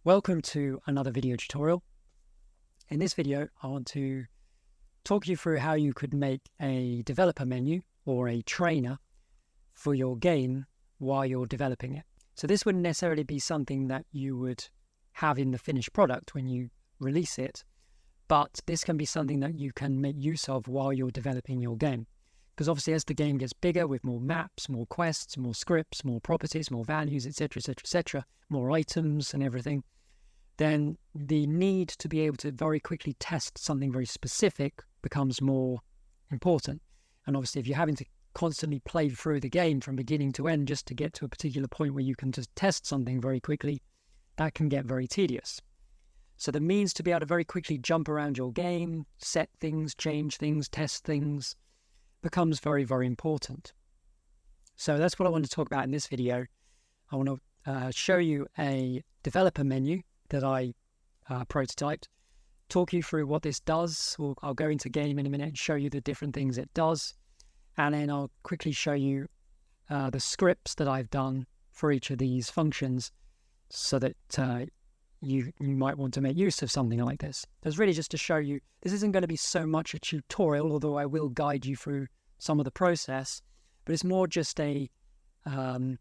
Welcome to another video tutorial. In this video, I want to talk you through how you could make a developer menu or a trainer for your game while you're developing it. So this wouldn't necessarily be something that you would have in the finished product when you release it, but this can be something that you can make use of while you're developing your game. Because obviously as the game gets bigger with more maps, more quests, more scripts, more properties, more values, etc., etc., etc., more items and everything, then the need to be able to very quickly test something very specific becomes more important. And obviously if you're having to constantly play through the game from beginning to end just to get to a particular point where you can just test something very quickly, that can get very tedious. So the means to be able to very quickly jump around your game, set things, change things, test things, becomes very, very important. So that's what I want to talk about in this video. I want to show you a developer menu that I prototyped, talk you through what this does. I'll go into game in a minute and show you the different things it does, and then I'll quickly show you the scripts that I've done for each of these functions so that you might want to make use of something like this. It's really just to show you, this isn't going to be so much a tutorial, although I will guide you through some of the process, but it's more just an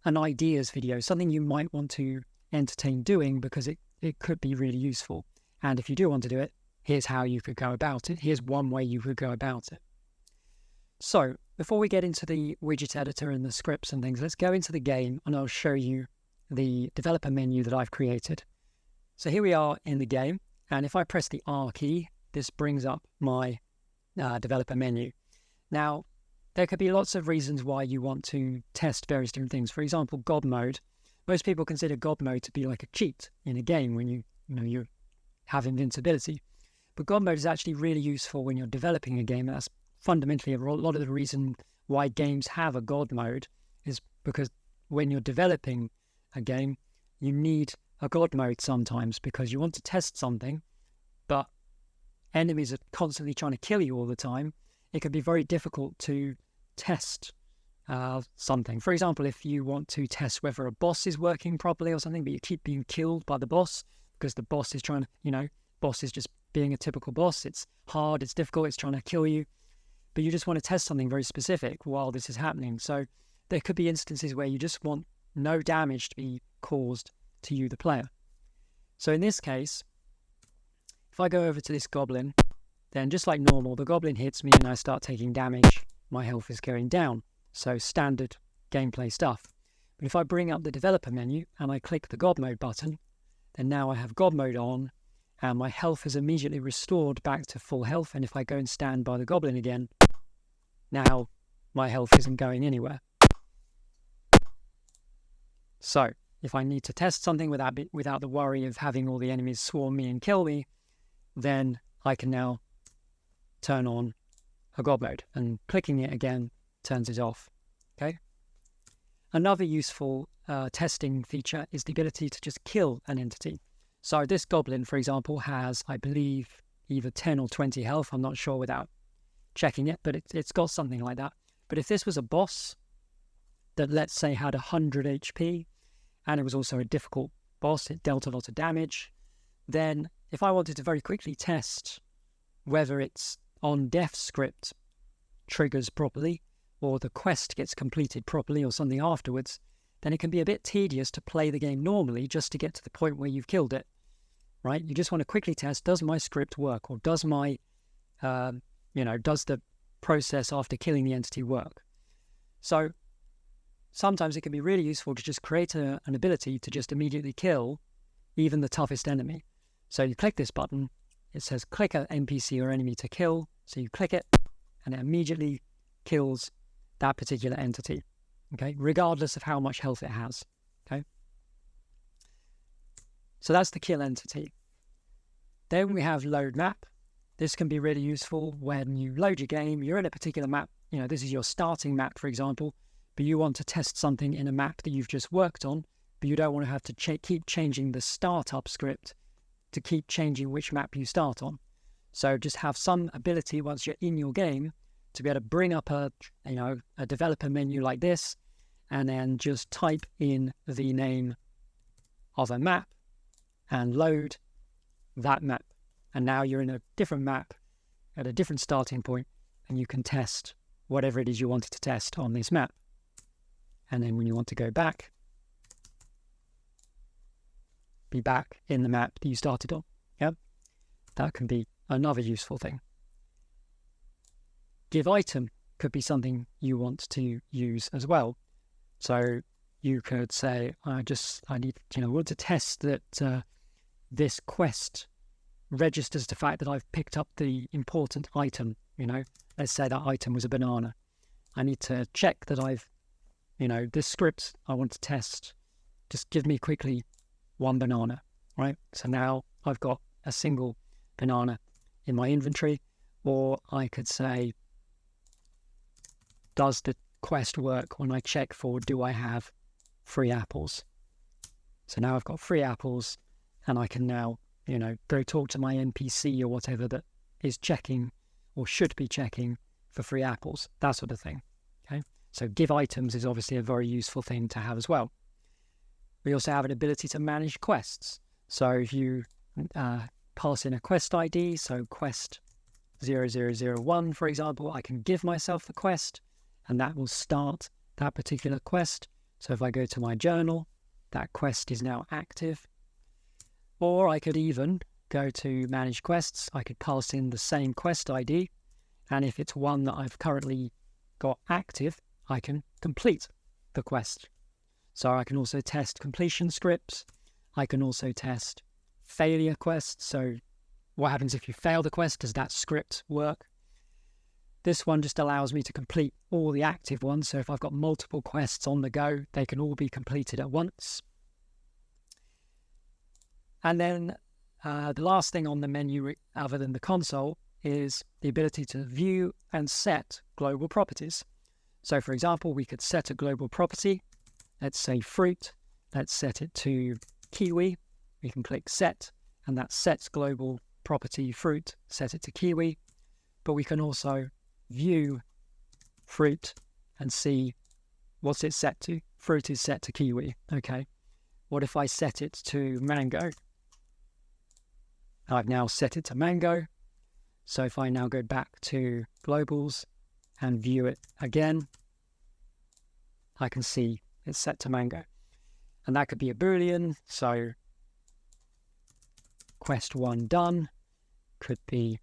ideas video, something you might want to entertain doing because it could be really useful. And if you do want to do it, here's how you could go about it. Here's one way you could go about it. So before we get into the widget editor and the scripts and things, let's go into the game and I'll show you the developer menu that I've created. So here we are in the game, and if I press the R key, this brings up my developer menu. Now, there could be lots of reasons why you want to test various different things. For example, God mode. Most people consider God mode to be like a cheat in a game when you have invincibility. But God mode is actually really useful when you're developing a game. That's fundamentally a lot of the reason why games have a God mode, is because when you're developing a game, you need a God mode sometimes because you want to test something, but enemies are constantly trying to kill you all the time. It can be very difficult to test something. For example, if you want to test whether a boss is working properly or something, but you keep being killed by the boss because the boss is trying to, boss is just being a typical boss. It's hard, it's difficult, it's trying to kill you, but you just want to test something very specific while this is happening. So there could be instances where you just want no damage to be caused to you, the player. So in this case, if I go over to this goblin, then just like normal, the goblin hits me and I start taking damage. My health is going down. So standard gameplay stuff. But if I bring up the developer menu and I click the God mode button, then now I have God mode on and my health is immediately restored back to full health. And if I go and stand by the goblin again, now my health isn't going anywhere. So if I need to test something without the worry of having all the enemies swarm me and kill me, then I can now turn on a God mode, and clicking it again turns it off. Okay. Another useful testing feature is the ability to just kill an entity. So this goblin, for example, has, I believe, either 10 or 20 health. I'm not sure without checking it, but it's got something like that. But if this was a boss that, let's say, had 100 HP, and it was also a difficult boss, it dealt a lot of damage, then if I wanted to very quickly test whether its on death script triggers properly, or the quest gets completed properly or something afterwards, then it can be a bit tedious to play the game normally just to get to the point where you've killed it, right? You just want to quickly test, does my script work? Or does my, does the process after killing the entity work? So sometimes it can be really useful to just create an ability to just immediately kill even the toughest enemy. So you click this button, it says click an NPC or enemy to kill. So you click it and it immediately kills that particular entity, okay, regardless of how much health it has, okay? So that's the kill entity. Then we have load map. This can be really useful when you load your game, you're in a particular map, this is your starting map, for example, but you want to test something in a map that you've just worked on, but you don't want to have to keep changing the startup script to keep changing which map you start on. So just have some ability once you're in your game to be able to bring up a developer menu like this, and then just type in the name of a map, and load that map. And now you're in a different map at a different starting point, and you can test whatever it is you wanted to test on this map. And then when you want to go back, be back in the map that you started on. Yep, that can be another useful thing. Give item could be something you want to use as well. So you could say, I want to test that this quest registers the fact that I've picked up the important item. Let's say that item was a banana. I need to check that I've, this script I want to test, just give me quickly one banana, right? So now I've got a single banana in my inventory. Or I could say, does the quest work when I check for, do I have 3 apples? So now I've got 3 apples, and I can now, go talk to my NPC or whatever that is checking or should be checking for 3 apples, that sort of thing. Okay, so give items is obviously a very useful thing to have as well. We also have an ability to manage quests. So if you pass in a quest ID, so quest 0001, for example, I can give myself the quest, and that will start that particular quest. So if I go to my journal, that quest is now active. Or I could even go to manage quests. I could pass in the same quest ID, and if it's one that I've currently got active, I can complete the quest. So I can also test completion scripts. I can also test failure quests. So what happens if you fail the quest? Does that script work? This one just allows me to complete all the active ones. So if I've got multiple quests on the go, they can all be completed at once. And then the last thing on the menu, other than the console, is the ability to view and set global properties. So for example, we could set a global property. Let's say fruit. Let's set it to kiwi. We can click set, and that sets global property fruit, set it to kiwi. But we can also view fruit and see what's it set to. Fruit is set to kiwi. Okay. What if I set it to mango? I've now set it to mango. So if I now go back to globals and view it again, I can see it's set to mango. And that could be a Boolean. So quest 1 done could be,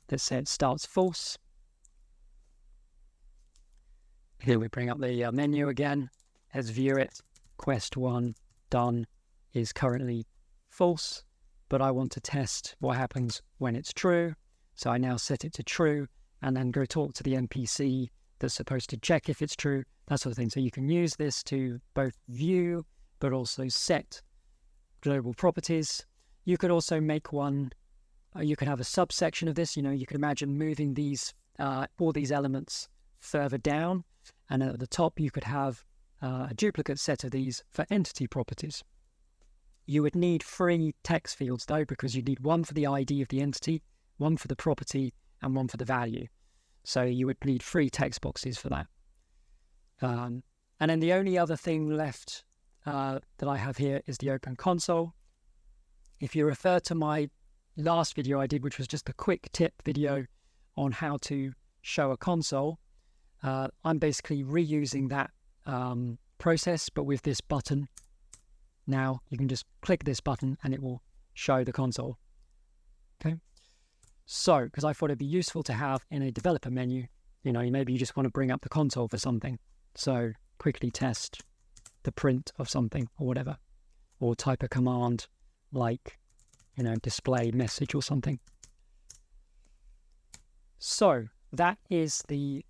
let's say it starts false. Here we bring up the menu again. Let's view it. Quest 1 done is currently false, but I want to test what happens when it's true. So I now set it to true and then go talk to the NPC that's supposed to check if it's true, that sort of thing. So you can use this to both view, but also set global properties. You could also make one, you could have a subsection of this. You could imagine moving these, all these elements further down. And at the top, you could have a duplicate set of these for entity properties. You would need 3 text fields though, because you need one for the ID of the entity, one for the property, and one for the value. So you would need 3 text boxes for that. And then the only other thing left that I have here is the Open Console. If you refer to my last video I did, which was just a quick tip video on how to show a console, I'm basically reusing that process, but with this button. Now you can just click this button and it will show the console. Okay. So, because I thought it'd be useful to have in a developer menu, maybe you just want to bring up the console for something. So quickly test the print of something or whatever, or type a command like, display message or something. So that is the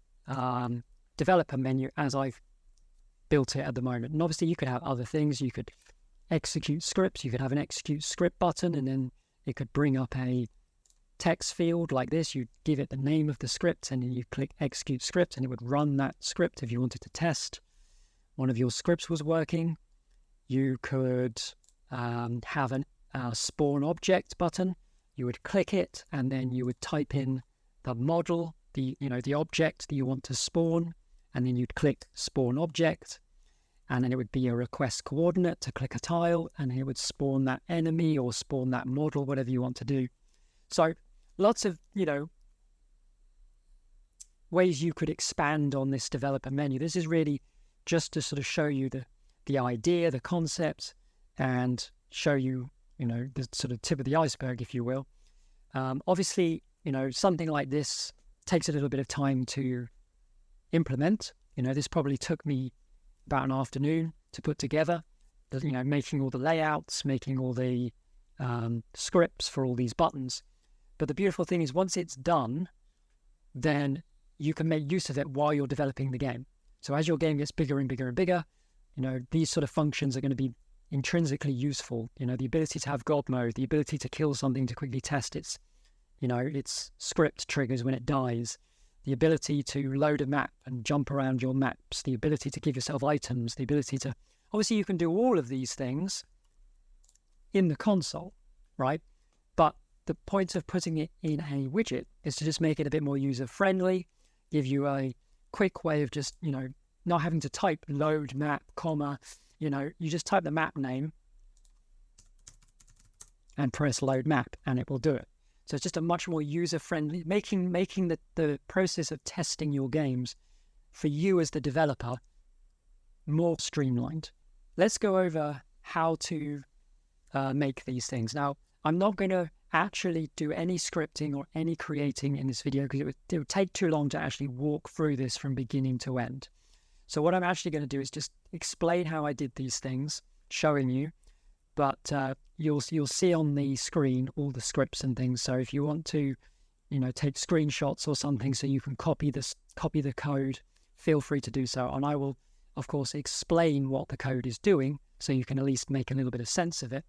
developer menu as I've built it at the moment. And obviously you could have other things. You could execute scripts. You could have an execute script button, and then it could bring up a text field like this. You give it the name of the script, and then you click execute script, and it would run that script if you wanted to test one of your scripts was working. You could have a spawn object button. You would click it, and then you would type in the model, the object that you want to spawn, and then you'd click spawn object, and then it would be a request coordinate to click a tile, and it would spawn that enemy or spawn that model, whatever you want to do. So lots of, ways you could expand on this developer menu. This is really just to sort of show you the idea, the concept, and show you, the sort of tip of the iceberg, if you will. Obviously, something like this takes a little bit of time to implement. This probably took me about an afternoon to put together, making all the layouts, making all the scripts for all these buttons. But the beautiful thing is once it's done, then you can make use of it while you're developing the game. So as your game gets bigger and bigger and bigger, these sort of functions are going to be intrinsically useful. The ability to have God mode, the ability to kill something to quickly test its script triggers when it dies, the ability to load a map and jump around your maps, the ability to give yourself items, the ability to... Obviously, you can do all of these things in the console, right? But the point of putting it in a widget is to just make it a bit more user-friendly, give you a quick way of just, not having to type load map, comma, you just type the map name and press load map and it will do it. So it's just a much more user-friendly, making the process of testing your games for you as the developer more streamlined. Let's go over how to make these things. Now, I'm not going to actually do any scripting or any creating in this video because it would take too long to actually walk through this from beginning to end. So what I'm actually going to do is just explain how I did these things, showing you, but you'll see on the screen all the scripts and things. So if you want to, take screenshots or something so you can copy the code, feel free to do so. And I will, of course, explain what the code is doing so you can at least make a little bit of sense of it.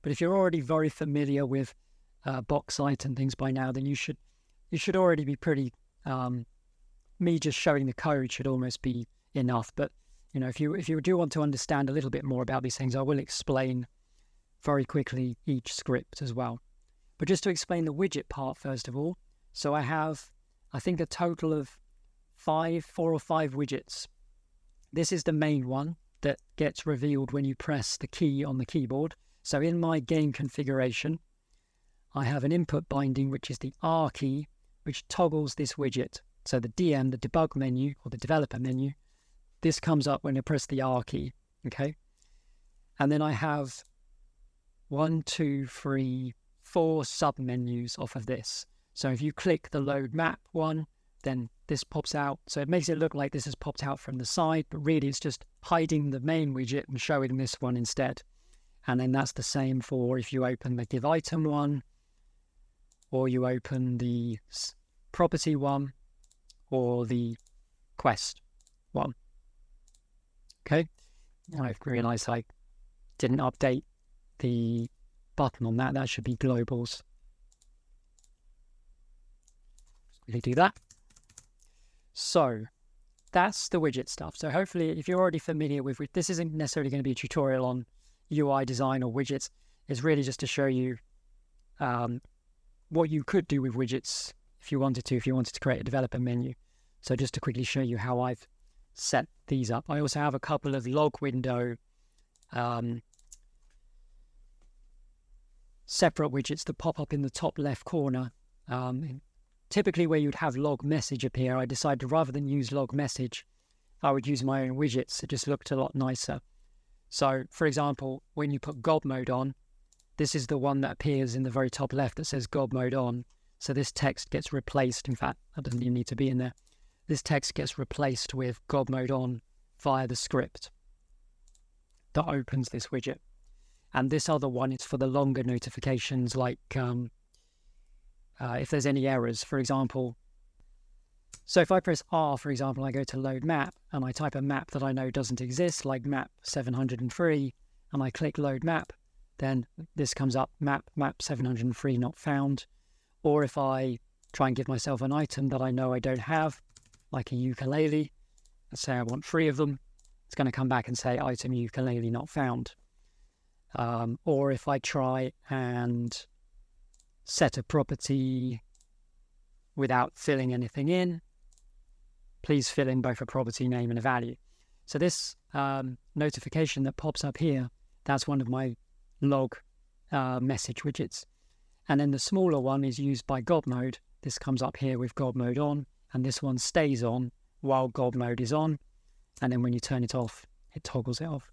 But if you're already very familiar with Boxite and things by now, then you should already be pretty. Me just showing the code should almost be enough. But if you do want to understand a little bit more about these things, I will explain very quickly each script as well. But just to explain the widget part first of all, so I have, I think, a total of 4 or 5 widgets. This is the main one that gets revealed when you press the key on the keyboard. So in my game configuration, I have an input binding, which is the R key, which toggles this widget. So the DM, the debug menu, or the developer menu, this comes up when I press the R key, okay? And then I have 1, 2, 3, 4 sub-menus off of this. So if you click the load map one, then this pops out. So it makes it look like this has popped out from the side, but really it's just hiding the main widget and showing this one instead. And then that's the same for if you open the give item one, or you open the property one, or the quest one. Okay, I've realized I didn't update the button on that. That should be globals. Really do that. So that's the widget stuff. So hopefully, if you're already familiar with this, isn't necessarily going to be a tutorial on UI design or widgets. It's really just to show you what you could do with widgets if you wanted to create a developer menu. So just to quickly show you how I've set these up. I also have a couple of log window separate widgets that pop up in the top left corner. Typically where you'd have log message appear, I decided rather than use log message, I would use my own widgets. It just looked a lot nicer. So, for example, when you put God mode on, this is the one that appears in the very top left that says God mode on. So this text gets replaced. In fact, that doesn't even need to be in there. This text gets replaced with God mode on via the script that opens this widget. And this other one is for the longer notifications, like if there's any errors, for example. So if I press R, for example, I go to load map and I type a map that I know doesn't exist, like map 703, and I click load map, then this comes up, map 703 not found. Or if I try and give myself an item that I know I don't have, like a ukulele, let's say I want 3 of them, it's going to come back and say item ukulele not found. Or if I try and set a property without filling anything in, please fill in both a property name and a value. So this notification that pops up here, that's one of my log message widgets. And then the smaller one is used by God mode. This comes up here with God mode on, and this one stays on while God mode is on. And then when you turn it off, it toggles it off.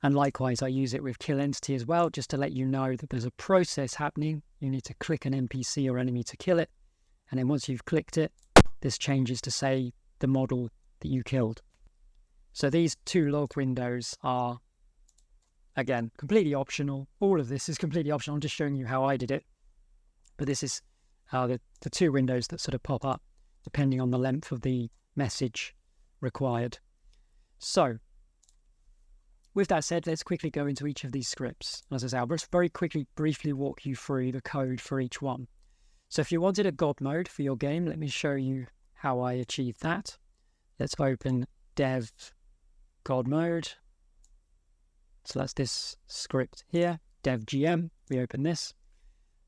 And likewise, I use it with kill entity as well, just to let you know that there's a process happening. You need to click an NPC or enemy to kill it. And then once you've clicked it, this changes to say the model that you killed. So these two log windows are, again, completely optional. All of this is completely optional. I'm just showing you how I did it. But this is the two windows that sort of pop up depending on the length of the message required. So with that said, let's quickly go into each of these scripts. As I say, I'll just very quickly, briefly walk you through the code for each one. So if you wanted a God mode for your game, let me show you how I achieved that. Let's open dev God mode. So that's this script here, dev GM. We open this.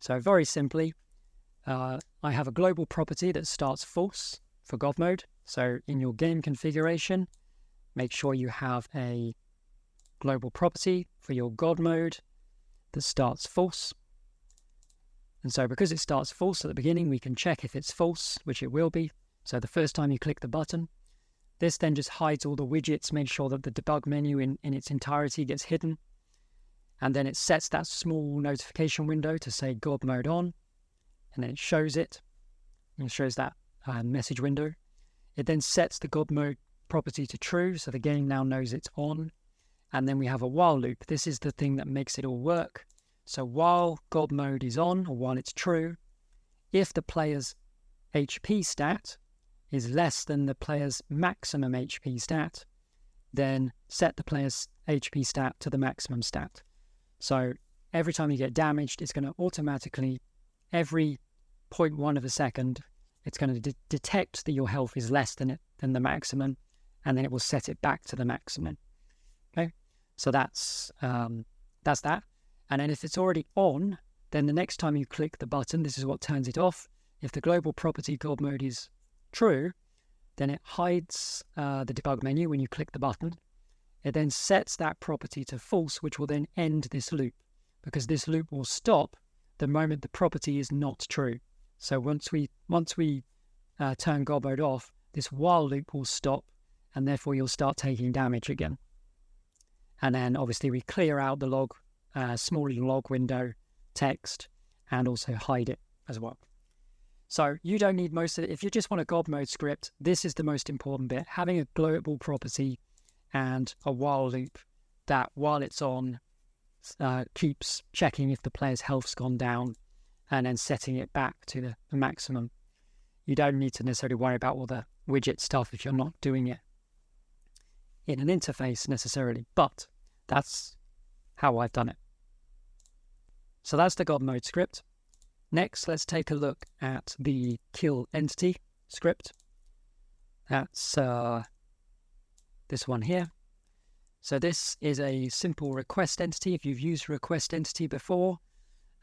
So very simply, I have a global property that starts false for God mode. So in your game configuration, make sure you have a global property for your God mode that starts false. And so because it starts false at the beginning, we can check if it's false, which it will be. So the first time you click the button, this then just hides all the widgets, make sure that the debug menu in its entirety gets hidden. And then it sets that small notification window to say God mode on. And then it shows it. And it shows that message window. It then sets the God mode property to true, so the game now knows it's on. And then we have a while loop. This is the thing that makes it all work. So while God mode is on, or while it's true, if the player's HP stat is less than the player's maximum HP stat, then set the player's HP stat to the maximum stat. So every time you get damaged, it's going to automatically, every 0.1 of a second, it's going to detect that your health is less than the maximum, and then it will set it back to the maximum. Okay, so that's that. And then if it's already on, then the next time you click the button, this is what turns it off. If the global property God mode is true, then it hides the debug menu when you click the button. It then sets that property to false, which will then end this loop, because this loop will stop the moment the property is not true. So once we turn God mode off, this while loop will stop, and therefore you'll start taking damage again. And then obviously we clear out the log, small log window text, and also hide it as well. So you don't need most of it. If you just want a God mode script, this is the most important bit. Having a global property and a while loop that, while it's on, keeps checking if the player's health's gone down and then setting it back to the maximum. You don't need to necessarily worry about all the widget stuff if you're not doing it in an interface necessarily, but that's how I've done it. So that's the God mode script. Next, let's take a look at the kill entity script. That's this one here. So this is a simple request entity. If you've used request entity before,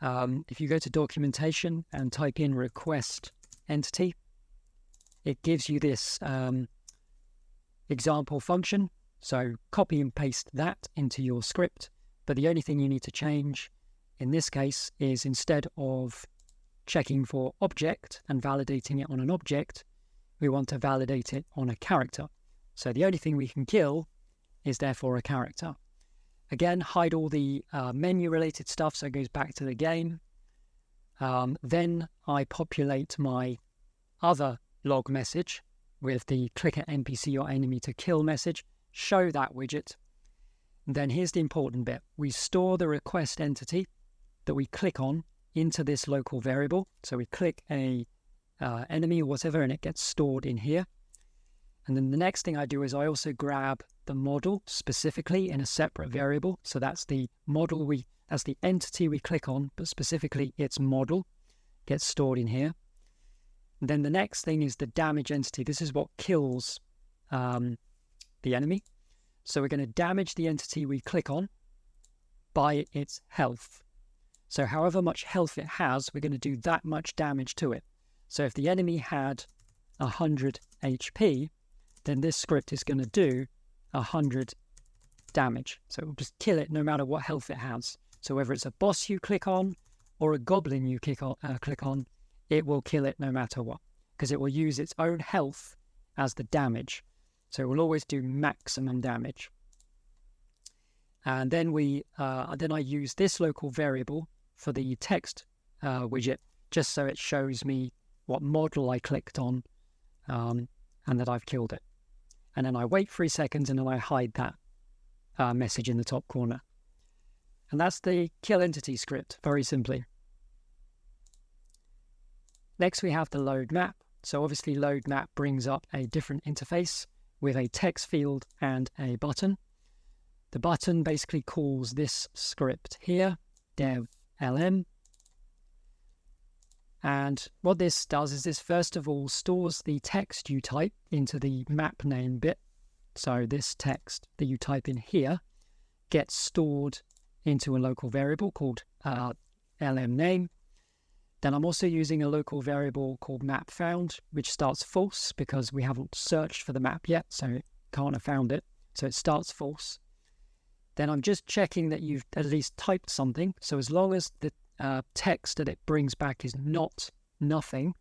if you go to documentation and type in request entity, it gives you this example function. So copy and paste that into your script. But the only thing you need to change in this case is, instead of checking for object and validating it on an object, we want to validate it on a character. So the only thing we can kill is therefore a character. Again, hide all the menu related stuff, so it goes back to the game. Then I populate my other log message with the click at NPC or enemy to kill message, show that widget. And then here's the important bit. We store the request entity that we click on into this local variable. So we click a enemy or whatever, and it gets stored in here. And then the next thing I do is I also grab the model specifically in a separate variable. So that's the model that's the entity we click on, but specifically its model gets stored in here. And then the next thing is the damage entity. This is what kills the enemy. So we're going to damage the entity we click on by its health. So however much health it has, we're going to do that much damage to it. So if the enemy had 100 HP, then this script is going to do 100 damage. So it will just kill it no matter what health it has. So whether it's a boss you click on or a goblin you click on, it will kill it no matter what, because it will use its own health as the damage. So it will always do maximum damage. And then I use this local variable for the text widget, just so it shows me what model I clicked on and that I've killed it. And then I wait 3 seconds and then I hide that message in the top corner. And that's the kill entity script, very simply. Next we have the load map. So obviously load map brings up a different interface with a text field and a button. The button basically calls this script here, dev lm. And what this does is this first of all stores the text you type into the map name bit. So this text that you type in here gets stored into a local variable called lm name. Then I'm also using a local variable called map found, which starts false because we haven't searched for the map yet, so it can't have found it. So it starts false. Then I'm just checking that you've at least typed something. So as long as the text that it brings back is not nothing,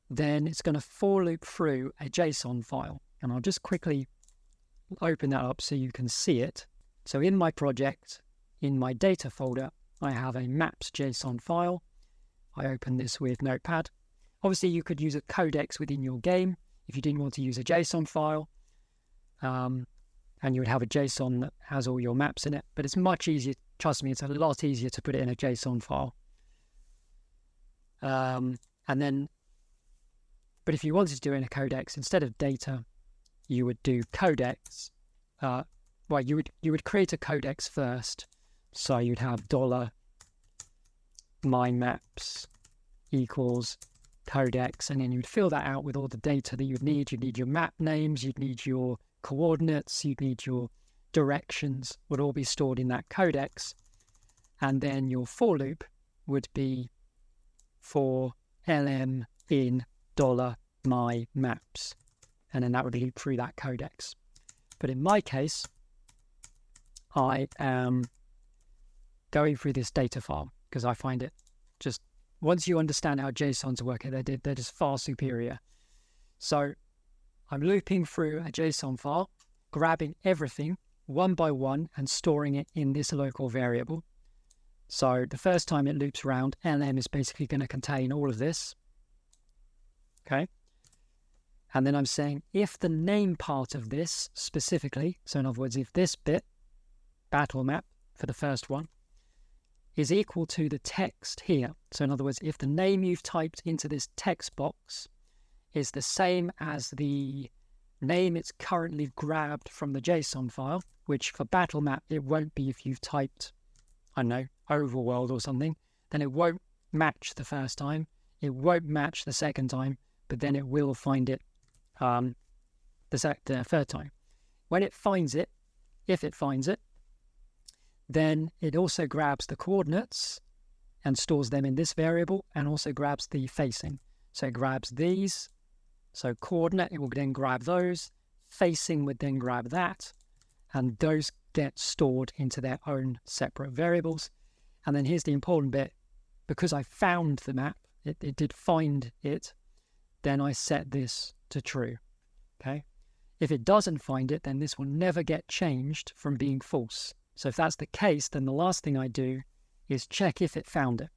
then it's going to for loop through a JSON file. And I'll just quickly open that up so you can see it. So in my project, in my data folder, I have a maps.json file. I open this with Notepad. Obviously, you could use a codex within your game if you didn't want to use a JSON file. And you would have a JSON that has all your maps in it. But it's much easier, trust me, it's a lot easier to put it in a JSON file. But if you wanted to do it in a codex, instead of data, you would do codex. You would create a codex first. So you'd have $mymaps equals codex, and then you'd fill that out with all the data that you'd need. You'd need your map names, you'd need your coordinates, you'd need your directions, would all be stored in that codex. And then your for loop would be for lm in $mymaps, and then that would loop through that codex. But in my case, I am going through this data file because I find it just, once you understand how JSONs work, they're just far superior. So I'm looping through a JSON file, grabbing everything one by one and storing it in this local variable. So the first time it loops around, lm is basically going to contain all of this. Okay. And then I'm saying if the name part of this specifically, so in other words, if this bit, battle map for the first one, is equal to the text here. So in other words, if the name you've typed into this text box is the same as the name it's currently grabbed from the JSON file, which for battle map, it won't be if you've typed, I don't know, overworld or something, then it won't match the first time. It won't match the second time, but then it will find it the third time. When it finds it, if it finds it, then it also grabs the coordinates and stores them in this variable, and also grabs the facing. So it grabs these. So coordinate, it will then grab those. Facing would then grab that. And those get stored into their own separate variables. And then here's the important bit. Because I found the map, it did find it, then I set this to true. Okay. If it doesn't find it, then this will never get changed from being false. So if that's the case, then the last thing I do is check if it found it.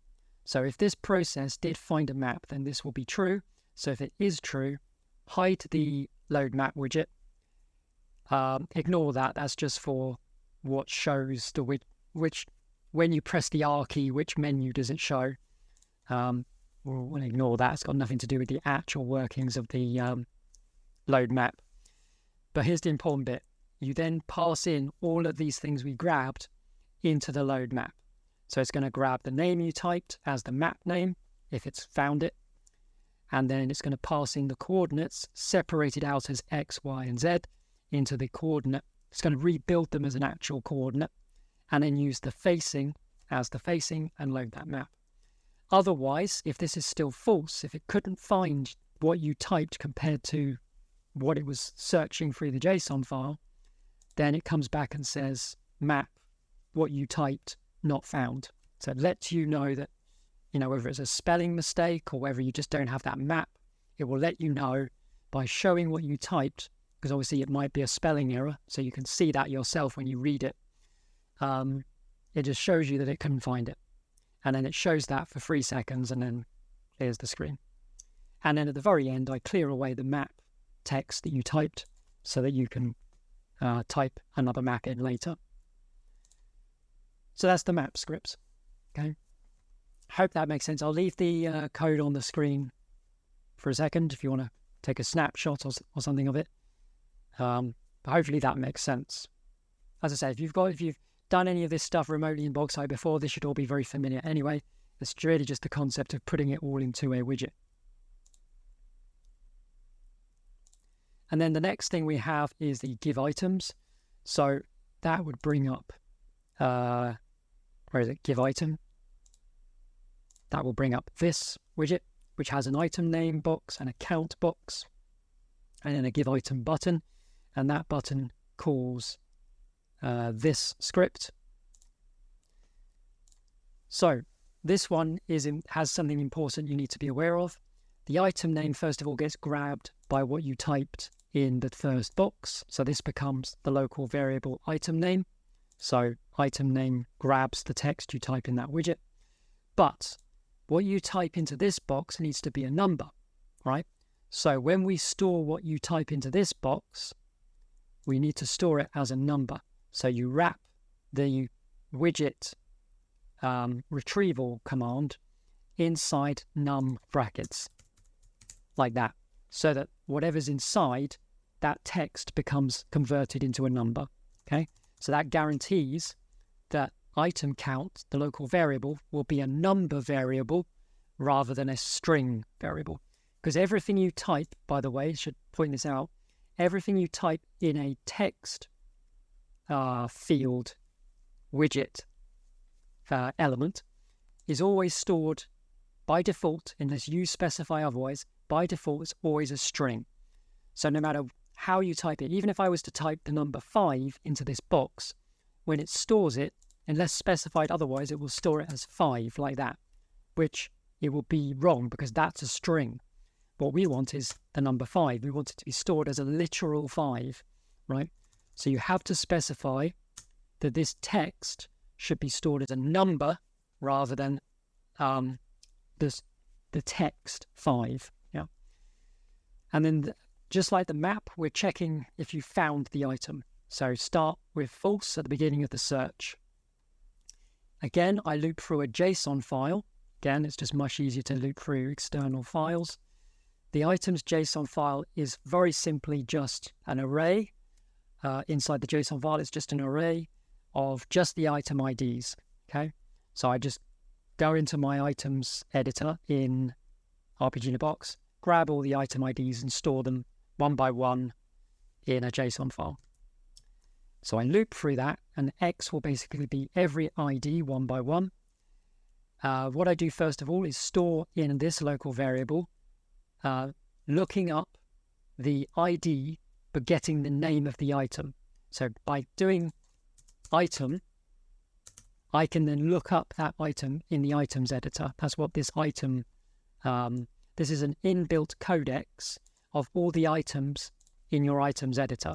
So if this process did find a map, then this will be true. So if it is true, hide the load map widget. Ignore that. That's just for what shows the which when you press the R key, which menu does it show? We'll ignore that. It's got nothing to do with the actual workings of the load map. But here's the important bit. You then pass in all of these things we grabbed into the load map. So it's going to grab the name you typed as the map name, if it's found it. And then it's going to pass in the coordinates separated out as X, Y, and Z into the coordinate. It's going to rebuild them as an actual coordinate and then use the facing as the facing and load that map. Otherwise, if this is still false, if it couldn't find what you typed compared to what it was searching through the JSON file, then it comes back and says map what you typed not found. So it lets you know that, whether it's a spelling mistake or whether you just don't have that map, it will let you know by showing what you typed, because obviously it might be a spelling error, so you can see that yourself when you read it. It just shows you that it couldn't find it. And then it shows that for 3 seconds and then clears the screen. And then at the very end, I clear away the map text that you typed so that you can type another map in later. So that's the map script. Okay. Hope that makes sense. I'll leave the code on the screen for a second if you want to take a snapshot or something of it. But hopefully that makes sense. As I said, if you've done any of this stuff remotely in Bogsight before, this should all be very familiar anyway. It's really just the concept of putting it all into a widget. And then the next thing we have is the give items. So that would bring up, where is it? Give item. That will bring up this widget, which has an item name box, an account box, and then a give item button. And that button calls this script. So this one has something important you need to be aware of. The item name, first of all, gets grabbed by what you typed in the first box. So this becomes the local variable item name. So item name grabs the text you type in that widget. But what you type into this box needs to be a number, right? So when we store what you type into this box, we need to store it as a number. So you wrap the widget retrieval command inside num brackets, like that, so that whatever's inside that text becomes converted into a number. Okay, so that guarantees that item count, the local variable, will be a number variable rather than a string variable. Because everything you type, by the way, should point this out, everything you type in a text field widget element is always stored by default, unless you specify otherwise. By default, it's always a string. So no matter how you type it, even if I was to type the number 5 into this box, when it stores it, unless specified otherwise, it will store it as 5 like that, which it will be wrong because that's a string. What we want is the number 5. We want it to be stored as a literal 5, right? So you have to specify that this text should be stored as a number rather than the text 5. Yeah. And then just like the map, we're checking if you found the item. So start with false at the beginning of the search. Again, I loop through a JSON file. Again, it's just much easier to loop through external files. The items JSON file is very simply just an array. Inside the JSON file, it's just an array of just the item IDs. Okay, so I just go into my items editor in RPG in a Box, grab all the item IDs and store them one by one in a JSON file. So I loop through that, and X will basically be every ID one by one. What I do first of all is store in this local variable, looking up the ID but getting the name of the item. So by doing item, I can then look up that item in the items editor. That's what this item, this is an inbuilt codex of all the items in your items editor.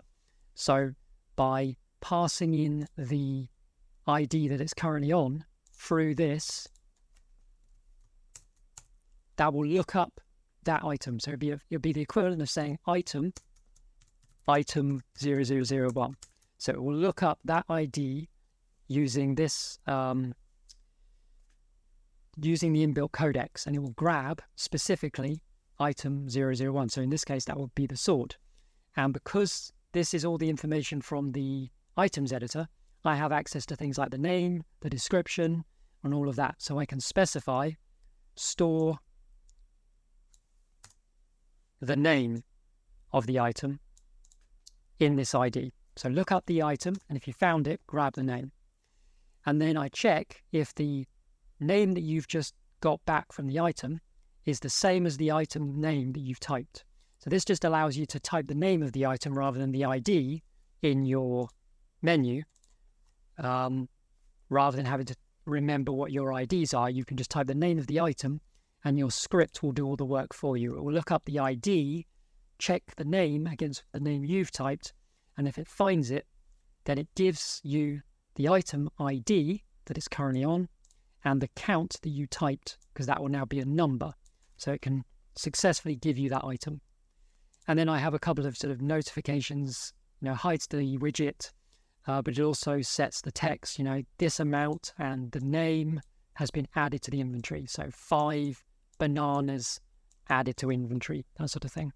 So by passing in the ID that it's currently on through this, that will look up that item. So it'll be the equivalent of saying item 0001. So it will look up that ID using this, using the inbuilt codex, and it will grab specifically item 001. So in this case, that would be the sword. And because this is all the information from the items editor, I have access to things like the name, the description, and all of that. So I can specify store the name of the item in this ID. So look up the item, and if you found it, grab the name. And then I check if the name that you've just got back from the item is the same as the item name that you've typed. So this just allows you to type the name of the item rather than the ID in your menu, rather than having to remember what your IDs are, you can just type the name of the item and your script will do all the work for you. It will look up the ID, check the name against the name you've typed, and if it finds it, then it gives you the item ID that it's currently on and the count that you typed, because that will now be a number. So it can successfully give you that item. And then I have a couple of sort of notifications, hides the widget, but it also sets the text, this amount and the name has been added to the inventory. So 5 bananas added to inventory, that sort of thing.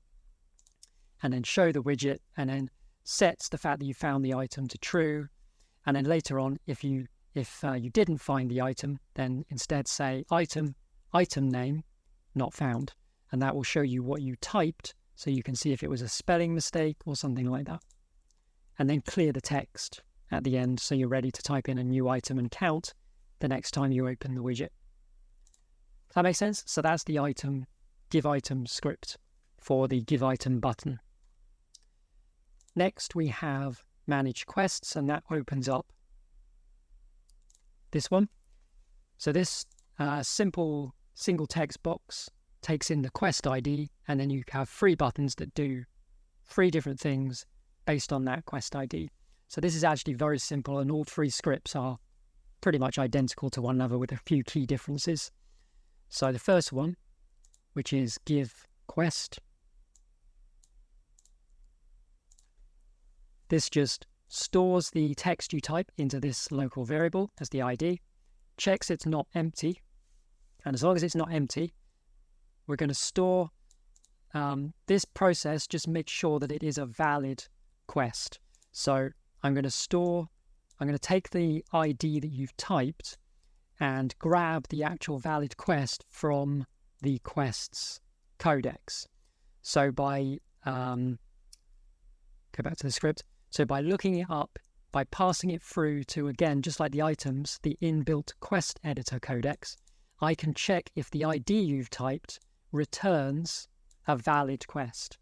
And then show the widget, and then sets the fact that you found the item to true. And then later on, if you didn't find the item, then instead say item name not found, and that will show you what you typed, so you can see if it was a spelling mistake or something like that. And then clear the text at the end, so you're ready to type in a new item and count the next time you open the widget. Does that make sense? So that's the give item script for the give item button. Next, we have manage quests, and that opens up this one. So this simple single text box takes in the quest ID, and then you have 3 buttons that do 3 different things based on that quest ID. So this is actually very simple, and all 3 scripts are pretty much identical to one another with a few key differences. So the first one, which is give quest, this just stores the text you type into this local variable as the ID, checks it's not empty, and as long as it's not empty, we're going to store this process. Just make sure that it is a valid quest. So I'm going to take the ID that you've typed and grab the actual valid quest from the quests codex. So by, go back to the script. So by looking it up, by passing it through to, again, just like the items, the inbuilt quest editor codex, I can check if the ID you've typed returns a valid quest.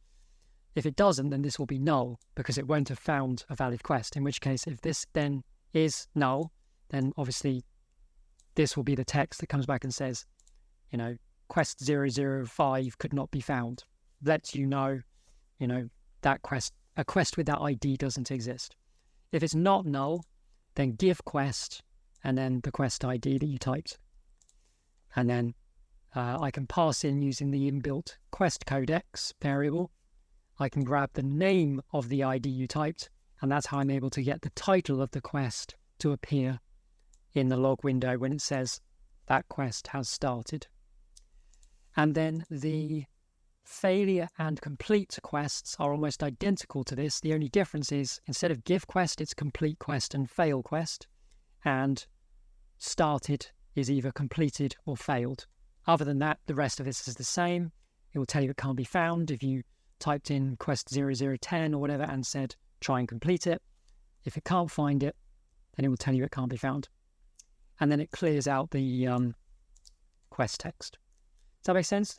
If it doesn't, then this will be null, because it won't have found a valid quest, in which case, if this then is null, then obviously this will be the text that comes back and says, quest 005 could not be found. Lets you know, that a quest with that ID doesn't exist. If it's not null, then give quest and then the quest ID that you typed. And then I can pass in using the inbuilt quest codex variable. I can grab the name of the ID you typed, and that's how I'm able to get the title of the quest to appear in the log window when it says that quest has started. And then the failure and complete quests are almost identical to this. The only difference is instead of give quest, it's complete quest and fail quest, and started is either completed or failed. Other than that, the rest of this is the same. It will tell you it can't be found if you typed in quest 0010 or whatever and said try and complete it. If it can't find it, then it will tell you it can't be found. And then it clears out the quest text. Does that make sense?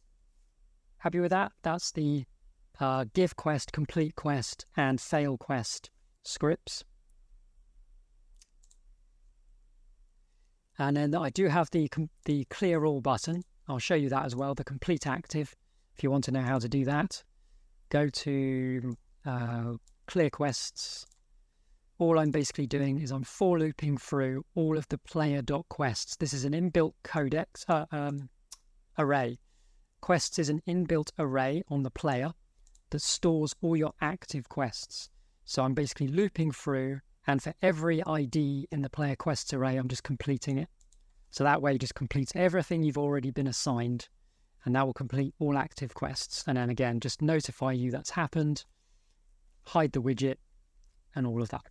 Happy with that? That's the give quest, complete quest, and fail quest scripts. And then I do have the clear all button. I'll show you that as well, the complete active, if you want to know how to do that. Go to clear quests. All I'm basically doing is I'm for looping through all of the player.quests. This is an inbuilt codex array. Quests is an inbuilt array on the player that stores all your active quests. So I'm basically looping through, and for every ID in the player quests array, I'm just completing it. So that way it just completes everything you've already been assigned, and that will complete all active quests. And then again, just notify you that's happened, hide the widget, and all of that.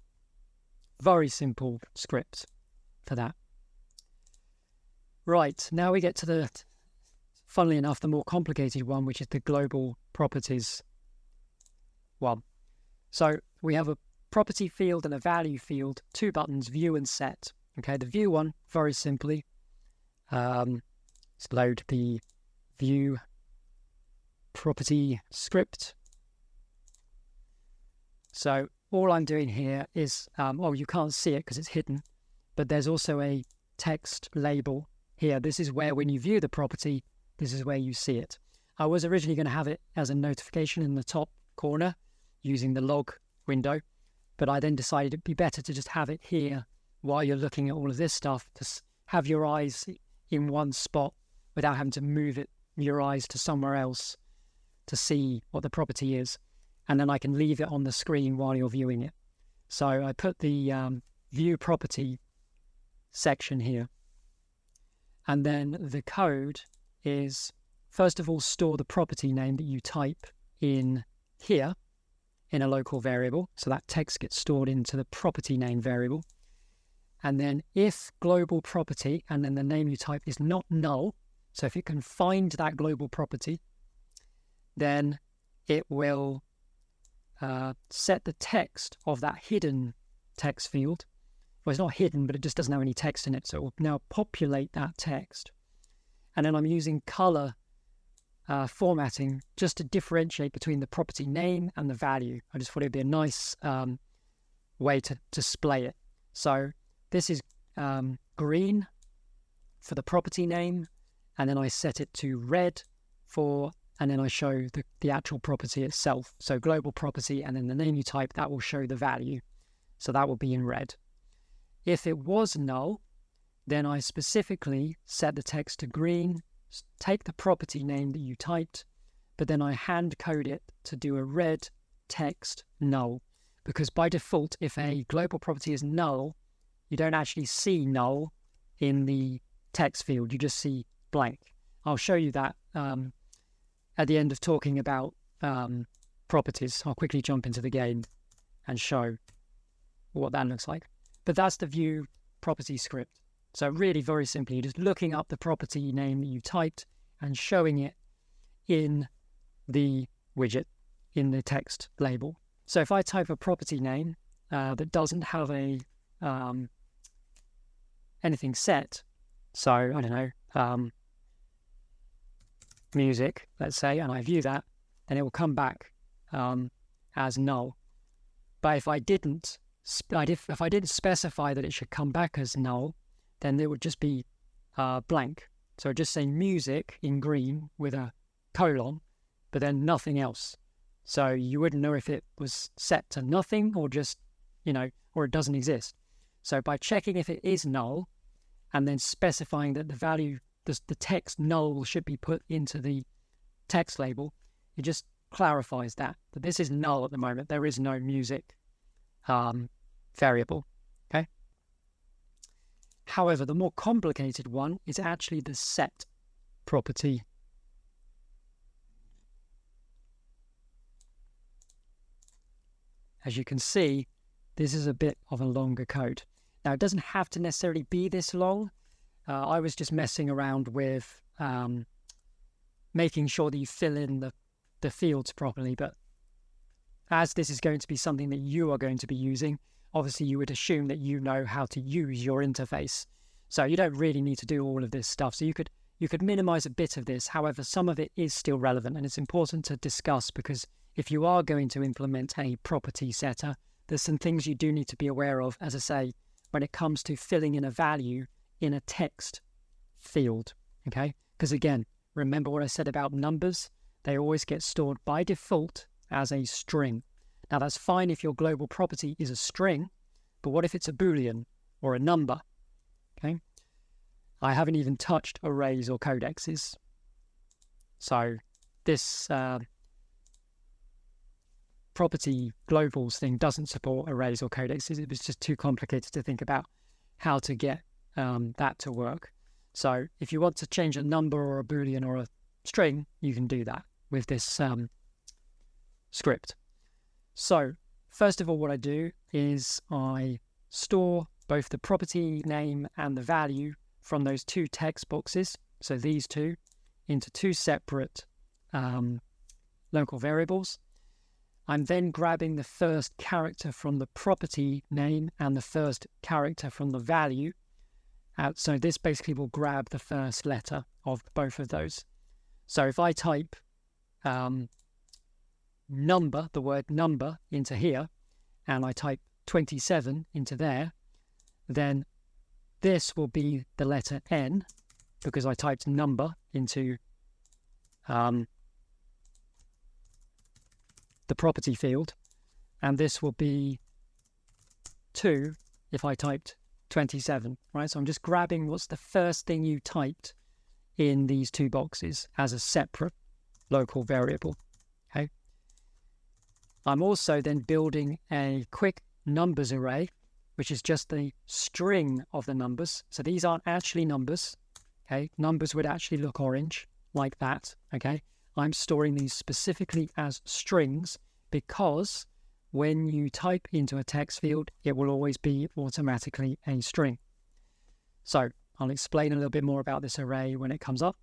Very simple script for that. Right, now we get to the, funnily enough, the more complicated one, which is the global properties one. So we have a property field and a value field, 2 buttons, view and set. Okay, the view one, very simply, let's load the view property script. So all I'm doing here is, well, you can't see it because it's hidden, but there's also a text label here. This is where, when you view the property, this is where you see it. I was originally going to have it as a notification in the top corner using the log window, but I then decided it'd be better to just have it here while you're looking at all of this stuff, to have your eyes in one spot without having to move your eyes to somewhere else to see what the property is. And then I can leave it on the screen while you're viewing it. So I put the view property section here. And then the code is, first of all, store the property name that you type in here in a local variable. So that text gets stored into the property name variable. And then if global property and then the name you type is not null, so if it can find that global property, then it will set the text of that hidden text field. Well, it's not hidden, but it just doesn't have any text in it. So it will now populate that text. And then I'm using color formatting just to differentiate between the property name and the value. I just thought it'd be a nice way to display it. So this is green for the property name, and then I set it to red and then I show the actual property itself. So global property, and then the name you type, that will show the value. So that will be in red. If it was null, then I specifically set the text to green, take the property name that you typed, but then I hand code it to do a red text null. Because by default, if a global property is null, you don't actually see null in the text field, you just see blank. I'll show you that at the end of talking about properties. I'll quickly jump into the game and show what that looks like. But that's the view property script. So really very simply, you're just looking up the property name that you typed and showing it in the widget, in the text label. So if I type a property name that doesn't have a anything set, so I don't know, music, let's say, and I view that, then it will come back as null. But if I didn't specify that it should come back as null, then it would just be blank. So just say music in green with a colon, but then nothing else. So you wouldn't know if it was set to nothing or just, or it doesn't exist. So by checking if it is null and then specifying that the value, the text null should be put into the text label, it just clarifies that this is null at the moment. There is no music variable. Okay. However, the more complicated one is actually the set property. As you can see, this is a bit of a longer code. Now, it doesn't have to necessarily be this long. I was just messing around with making sure that you fill in the fields properly. But as this is going to be something that you are going to be using, obviously you would assume that you know how to use your interface. So you don't really need to do all of this stuff. So you could minimize a bit of this. However, some of it is still relevant, and it's important to discuss, because if you are going to implement a property setter, there's some things you do need to be aware of, as I say, when it comes to filling in a value in a text field, okay? Because again, remember what I said about numbers? They always get stored by default as a string. Now that's fine if your global property is a string, but what if it's a Boolean or a number, okay? I haven't even touched arrays or codexes. So this property globals thing doesn't support arrays or codexes. It was just too complicated to think about how to get that to work. So if you want to change a number or a Boolean or a string, you can do that with this script. So first of all, what I do is I store both the property name and the value from those two text boxes, so these two, into two separate local variables. I'm then grabbing the first character from the property name and the first character from the value. So this basically will grab the first letter of both of those. So if I type number, the word number, into here, and I type 27 into there, then this will be the letter N because I typed number into the property field, and this will be 2 if I typed 27, right? So I'm just grabbing what's the first thing you typed in these two boxes as a separate local variable, okay? I'm also then building a quick numbers array, which is just the string of the numbers. So these aren't actually numbers, okay? Numbers would actually look orange like that, okay? I'm storing these specifically as strings because when you type into a text field, it will always be automatically a string. So I'll explain a little bit more about this array when it comes up.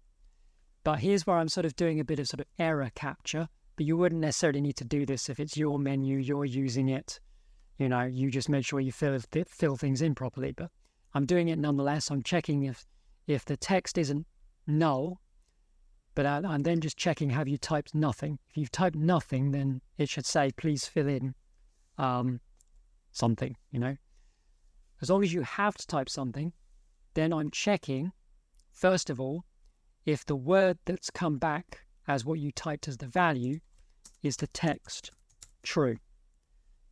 But here's where I'm sort of doing a bit of sort of error capture, but you wouldn't necessarily need to do this if it's your menu, you're using it, you know, you just make sure you fill things in properly. But I'm doing it nonetheless. I'm checking if the text isn't null, but I'm then just checking, have you typed nothing? If you've typed nothing, then it should say, please fill in something, you know. As long as you have to type something, then I'm checking, first of all, if the word that's come back as what you typed as the value is the text true.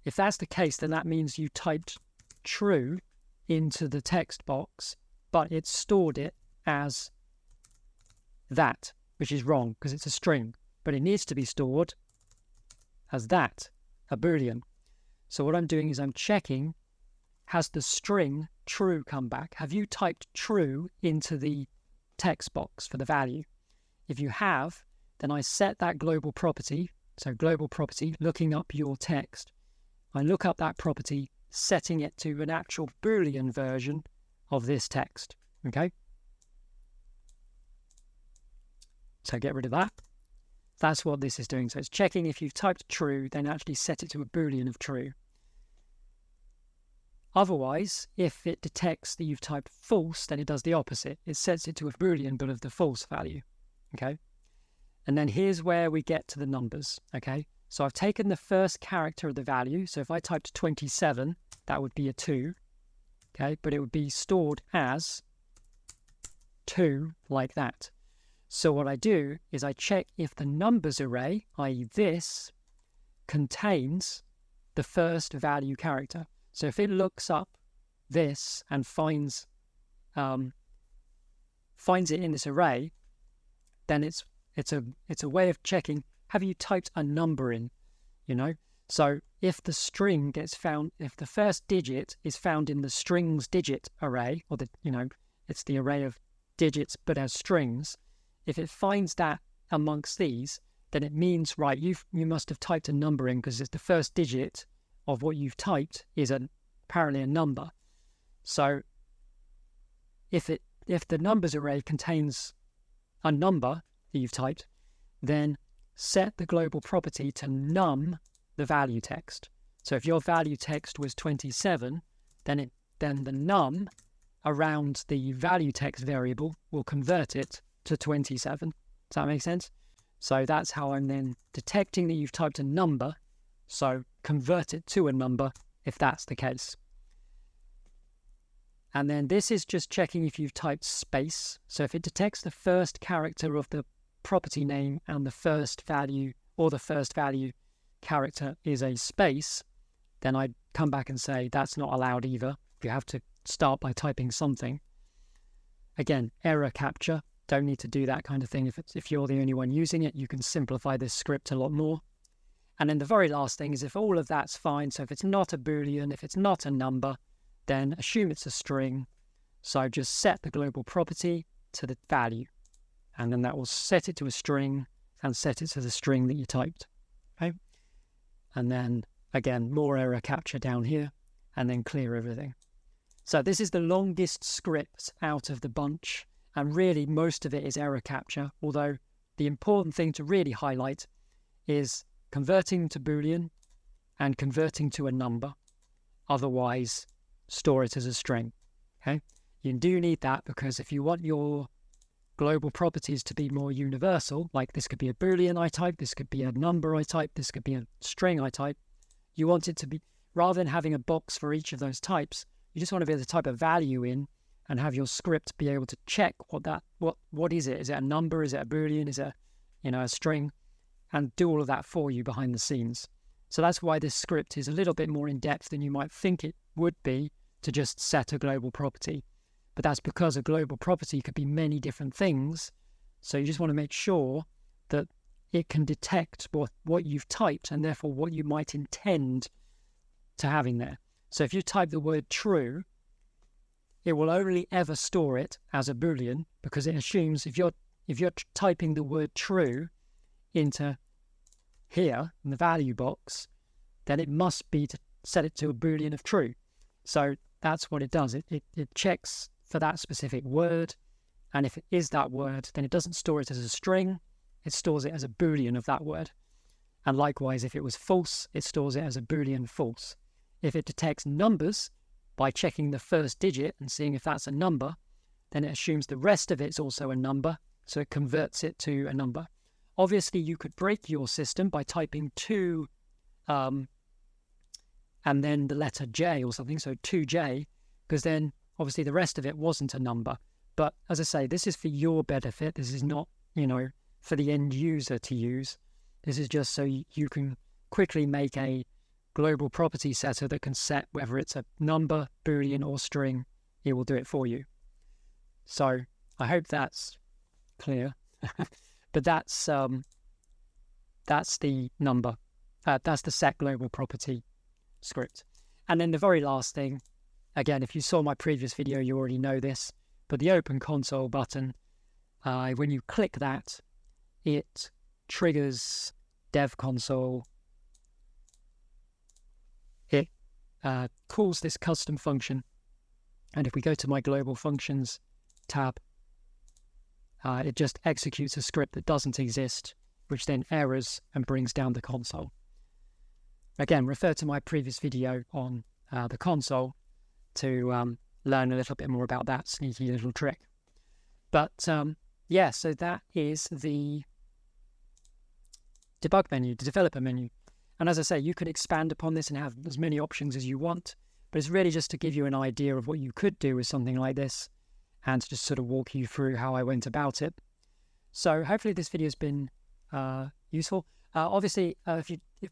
If that's the case, then that means you typed true into the text box, but it stored it as that, which is wrong because it's a string, but it needs to be stored as that, a Boolean. So what I'm doing is I'm checking, has the string true come back? Have you typed true into the text box for the value? If you have, then I set that global property. So global property, looking up your text. I look up that property, setting it to an actual Boolean version of this text, okay? So get rid of that. That's what this is doing. So it's checking if you've typed true, then actually set it to a Boolean of true. Otherwise, if it detects that you've typed false, then it does the opposite. It sets it to a Boolean, but of the false value, okay? And then here's where we get to the numbers, okay? So I've taken the first character of the value. So if I typed 27, that would be a 2, okay? But it would be stored as 2 like that. So what I do is I check if the numbers array, i.e. this, contains the first value character. So if it looks up this and finds it in this array, then it's a way of checking, have you typed a number in, you know? So if the string gets found, if the first digit is found in the strings digit array, or the, you know, it's the array of digits but as strings, if it finds that amongst these, then it means, right, you must have typed a number in because it's the first digit of what you've typed is apparently a number. So if the numbers array contains a number that you've typed, then set the global property to num the value text. So if your value text was 27, then the num around the value text variable will convert it to 27. Does that make sense? So that's how I'm then detecting that you've typed a number. So convert it to a number if that's the case. And then this is just checking if you've typed space. So if it detects the first character of the property name and the first value or the first value character is a space, then I'd come back and say that's not allowed either. You have to start by typing something. Again, error capture. Don't need to do that kind of thing. If you're the only one using it, you can simplify this script a lot more. And then the very last thing is if all of that's fine, so if it's not a Boolean, if it's not a number, then assume it's a string. So just set the global property to the value, and then that will set it to a string and set it to the string that you typed, okay? And then, again, more error capture down here, and then clear everything. So this is the longest script out of the bunch. And really, most of it is error capture, although the important thing to really highlight is converting to Boolean and converting to a number. Otherwise, store it as a string, okay? You do need that because if you want your global properties to be more universal, like this could be a Boolean I type, this could be a number I type, this could be a string I type, you want it to be, rather than having a box for each of those types, you just want to be able to type a value in and have your script be able to check what is it? Is it a number? Is it a Boolean? Is it, a string? And do all of that for you behind the scenes. So that's why this script is a little bit more in depth than you might think it would be to just set a global property. But that's because a global property could be many different things. So you just want to make sure that it can detect what you've typed and therefore what you might intend to have in there. So if you type the word true, it will only ever store it as a Boolean, because it assumes if you're typing the word true into here in the value box, then it must be to set it to a Boolean of true. So that's what it does. It checks for that specific word, and if it is that word, then it doesn't store it as a string, it stores it as a Boolean of that word. And likewise, if it was false, it stores it as a Boolean false. If it detects numbers by checking the first digit and seeing if that's a number, then it assumes the rest of it's also a number, so it converts it to a number. Obviously, you could break your system by typing 2 and then the letter J or something, so 2J, because then obviously the rest of it wasn't a number. But as I say, this is for your benefit. This is not, for the end user to use. This is just so you can quickly make a global property setter that can set whether it's a number, Boolean, or string. It will do it for you. So I hope that's clear. But that's the number. That's the set global property script. And then the very last thing, again, if you saw my previous video, you already know this, but the Open Console button, when you click that, it triggers Dev Console. It calls this custom function. And if we go to my global functions tab, it just executes a script that doesn't exist, which then errors and brings down the console. Again, refer to my previous video on the console to learn a little bit more about that sneaky little trick. But yeah, so that is the debug menu, the developer menu. And as I say, you could expand upon this and have as many options as you want, but it's really just to give you an idea of what you could do with something like this and to just sort of walk you through how I went about it. So hopefully this video has been useful. Obviously,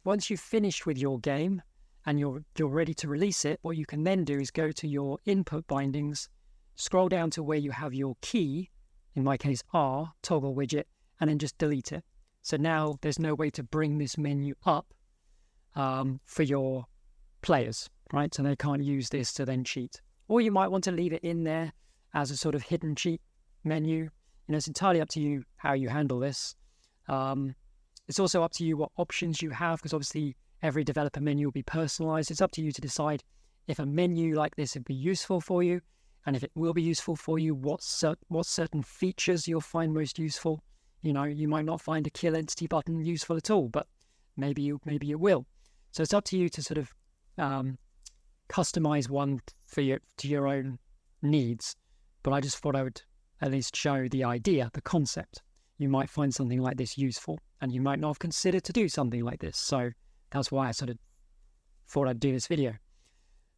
once you've finished with your game and you're ready to release it, what you can then do is go to your input bindings, scroll down to where you have your key, in my case R, toggle widget, and then just delete it. So now there's no way to bring this menu up for your players, right? So they can't use this to then cheat. Or you might want to leave it in there as a sort of hidden cheat menu. It's entirely up to you how you handle this. It's also up to you what options you have, because obviously every developer menu will be personalized. It's up to you to decide if a menu like this would be useful for you, and if it will be useful for you, what certain features you'll find most useful. You might not find a kill entity button useful at all, but maybe it will. So it's up to you to sort of customize one to your own needs. But I just thought I would at least show the idea, the concept. You might find something like this useful, and you might not have considered to do something like this. So that's why I sort of thought I'd do this video.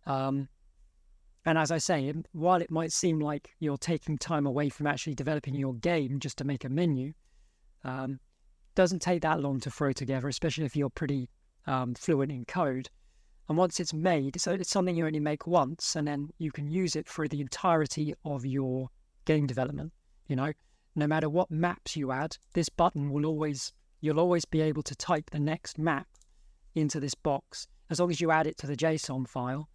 And as I say, while it might seem like you're taking time away from actually developing your game just to make a menu, doesn't take that long to throw together, especially if you're pretty fluent in code. And once it's made, so it's something you only make once, and then you can use it for the entirety of your game development. No matter what maps you add, this button you'll always be able to type the next map into this box, as long as you add it to the JSON file.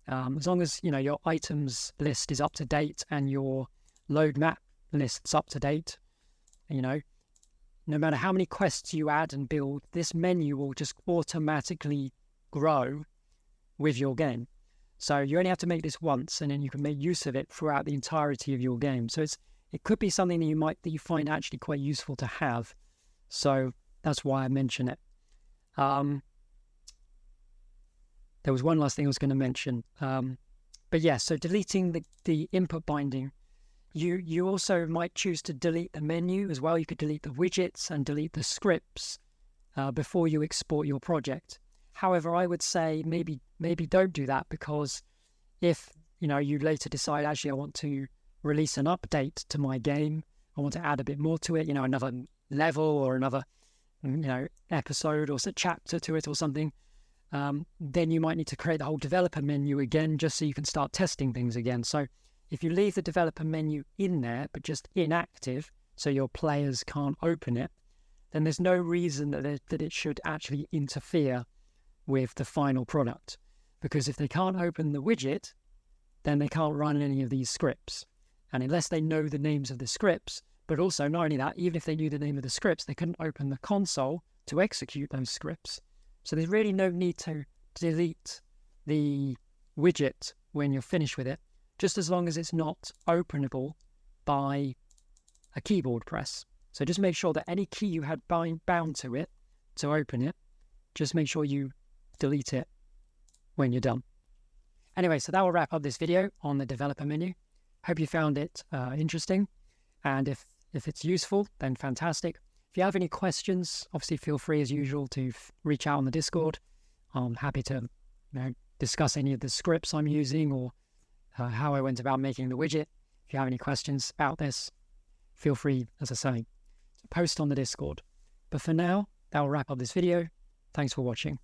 As long as your items list is up to date and your load map list's up to date, no matter how many quests you add and build, this menu will just automatically grow with your game. So you only have to make this once, and then you can make use of it throughout the entirety of your game. So it could be something that you find actually quite useful to have. So that's why I mention it. There was one last thing I was going to mention. But yeah, so deleting the input binding, you also might choose to delete the menu as well. You could delete the widgets and delete the scripts before you export your project. However, I would say maybe don't do that, because if you later decide, actually, I want to release an update to my game, I want to add a bit more to it, another level or another episode or chapter to it or something, then you might need to create the whole developer menu again, just so you can start testing things again. So if you leave the developer menu in there but just inactive, so your players can't open it, then there's no reason that it should actually interfere with the final product. Because if they can't open the widget, then they can't run any of these scripts. And unless they know the names of the scripts, but also not only that, even if they knew the name of the scripts, they couldn't open the console to execute those scripts. So there's really no need to delete the widget when you're finished with it, just as long as it's not openable by a keyboard press. So just make sure that any key you had bound to it to open it, just make sure you delete it when you're done. Anyway, so that will wrap up this video on the developer menu. Hope you found it interesting. And if it's useful, then fantastic. If you have any questions, obviously feel free as usual to reach out on the Discord. I'm happy to discuss any of the scripts I'm using, or how I went about making the widget. If you have any questions about this, feel free, as I say, to post on the Discord. But for now, that will wrap up this video. Thanks for watching.